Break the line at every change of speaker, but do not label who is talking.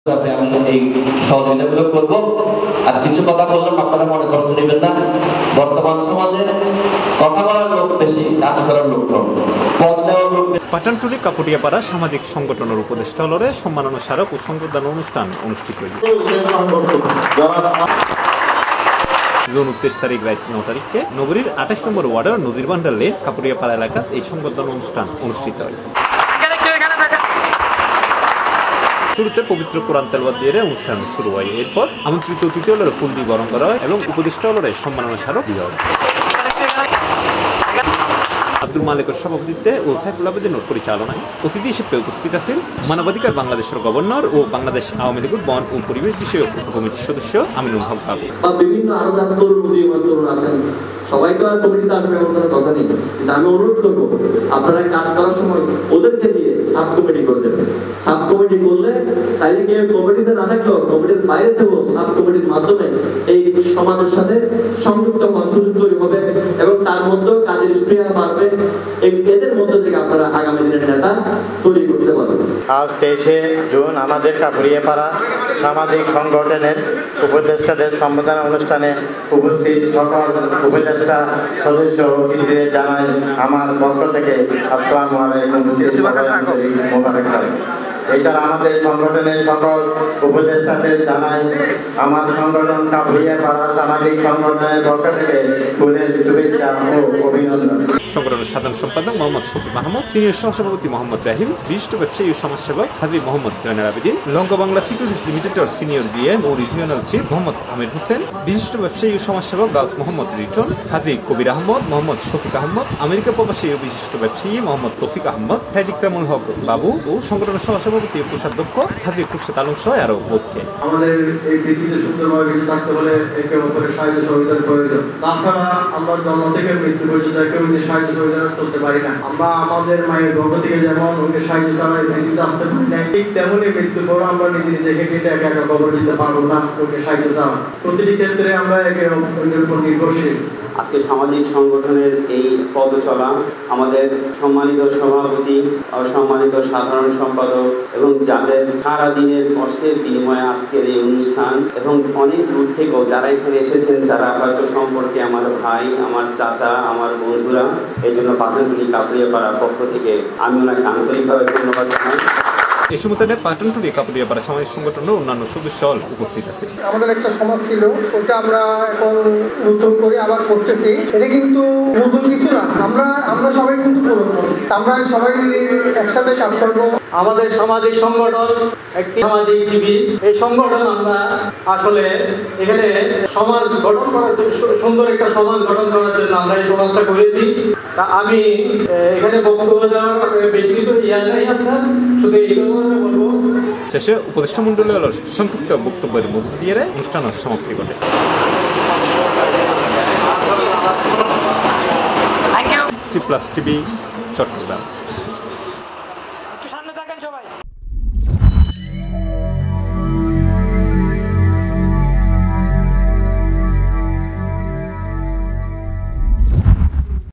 আমি এই সহযোগিতাগুলো করবো। আর কিছু কথা বললাম, আপনারা মনে কষ্ট নেবেন না। বর্তমান সমাজে কথা বলার লোক বেশি, কাজ করার লোক কম।
পাঠানটুলি কাপুটিয়াপাড়া সামাজিক সংগঠনের উপদেষ্টা হলরে সম্মাননা স্মারক ও সংবর্ধনা অনুষ্ঠান অনুষ্ঠিত হয়েছে। জুন 23 তারিখ রাত 9 তারিখে নগরীর 28 নম্বর ওয়ার্ডের নদীর ভান্ডার লেক কাপুটিয়াপাড়া এলাকায় এই সংবর্ধনা অনুষ্ঠান অনুষ্ঠিত হয়। শুরুতে পবিত্র কোরআন তেলাওয়াত দিয়ে অনুষ্ঠান শুরু হয়। এরপর আমন্ত্রিত অতিথি হলরে ফুল দিয়ে বরণ করা হয় এবং উপদেষ্টা হলরে সম্মাননা স্মারক দেওয়া হয়। আব্দুল মালিকের সভাপতিত্বে ও সাইফুল আবেদিনের পরিচালনায় অতিথি হিসেবে উপস্থিত আছেন মানবাধিকার বাংলাদেশের গভর্নর ও বাংলাদেশ আওয়ামী লীগের বন ও পরিবেশ বিষয়ক কমিটির সদস্য আমিনুল হক বাবু।
বিভিন্ন আরো যারা তরুণ আছেন, সবাই তো আর কমিটিতে আসবে এমন কোনো কথা নেই, কিন্তু আমি অনুরোধ করবো আপনারা কাজ করার সময় ওদেরকে দিয়ে সাব কমিটি করে দেবেন। সাব কমিটি করলে তাইলে কি কমিটিতে না থাকলেও কমিটির বাইরে থেকেও সাব কমিটির মাধ্যমে এই সমাজের সাথে সংযুক্ত হওয়ার সুযোগ তৈরি হবে এবং তার মধ্যেও কাজের স্প্রিয়া বাড়বে। এদের মধ্যে থেকে আপনারা আগামী দিনের নেতা তৈরি করতে পারবেন।
আজ 23শে জুন আমাদের কাপুটিয়াপাড়া সামাজিক সংগঠনের উপদেষ্টাদের সম্বোধনা অনুষ্ঠানে উপস্থিত সকল উপদেষ্টা সদস্য অতিথিদের জানাই আমার পক্ষ থেকে আসসালামু আলাইকুম। এছাড়া আমাদের সংগঠনের সকল উপদেষ্টাদের জানাই আমার সংগঠন কাপুটিয়াপাড়া সামাজিক সংগঠনের পক্ষ থেকে ফুলের শুভেচ্ছা ও অভিনন্দন।
সংগঠনের সাধারণ সম্পাদক মোহাম্মদ শফি মাহমুদ, সিনিয়র সহসভাপতি মোহাম্মদ রাহিম, বিশিষ্ট ব্যবসায়ী ও সমাজসেবক হাবিব মোহাম্মদ জয়নাল আবেদিন, লঙ্কা বাংলা সিকিউরিটিজ লিমিটেডের সিনিয়র বিএম ও রিজিওনাল চিফ মোহাম্মদ আমির হোসেন, বিশিষ্ট ব্যবসায়ী ও সমাজসেবক গাছ মোহাম্মদ রিটন, হাজি কবির আহমদ, মোহাম্মদ শফিক আহমদ, আমেরিকা প্রবাসী ও বিশিষ্ট ব্যবসায়ী মোহাম্মদ তৌফিক আহমদ, হাজি ইকরামুল হক বাবু ও সংগঠনের সহসভাপতি ও কোষাধ্যক্ষ হাজি খুরশেদ আলম সহ আরো বোধকে।
আমাদের এই পৃথিবীতে সুন্দরভাবে বেঁচে থাকতে হলে একে অপরের সাহায্য সহযোগিতার প্রয়োজন। তাছাড়া আমরা জন্ম থেকে মৃত্যু পর্যন্ত একে অপরের সাহায্য সহযোগিতা করতে পারি না। আমরা আমাদের মায়ের গর্ভ থেকে যেমন ওকে সাহায্য ছাড়া পৃথিবীতে আসতে পারি না, ঠিক তেমনি মৃত্যুর পর আমরা নিজেকে কেটে একা একা কবর দিতে পারবো না ওকে সাহায্য ছাড়া। প্রতিটি ক্ষেত্রে আমরা একে অপরের উপর নির্ভরশীল।
আজকে সামাজিক সংগঠনের এই পদ চলা আমাদের সম্মানিত সভাপতি, সম্মানিত সাধারণ সম্পাদক এবং যাদের সারা দিনের কষ্টের বিনিময়ে আজকের এই অনুষ্ঠান এবং অনেক দূর থেকেও যারা এখানে এসেছেন তারা হয়তো সম্পর্কে আমার ভাই, আমার চাচা, আমার বন্ধুরা, এই জন্য পাঠানটুলি কাপুটিয়াপাড়ার পক্ষ থেকে আমি ওনাকে আন্তরিকভাবে ধন্যবাদ জানাই।
এই সময় পাঠানটুলি কাপুটিয়াপাড়া সামাজিক সংগঠনের অন্যান্য সদস্য উপস্থিত আছে।
আমাদের একটা সমাজ ছিল, ওটা আমরা এখন নতুন করে আবার করতেছি। এটা কিন্তু নতুন কিছু না, আমরা সবাই কিন্তু পুরনো, আমরা সবাই মিলে একসাথে কাজ করবো।
আমাদের সামাজিক সংগঠন একটি সামাজিক জীবী। এই সংগঠন আমরা আসলে এখানে সমাজ গঠন করার জন্য, সুন্দর একটা সমাজ গঠন করার জন্য আমরা এই সমাজটা করেছি। তা আমি এখানে বক্তব্য দেওয়ার বেশি কিছু নেই, আপনার শুধু এই কথা বলবো।
শেষে উপদেষ্টা মন্ডলী হল সংক্ষিপ্ত বক্তব্যের মধ্য দিয়ে অনুষ্ঠানের সমাপ্তি ঘটে। C plus TV, Chittagong.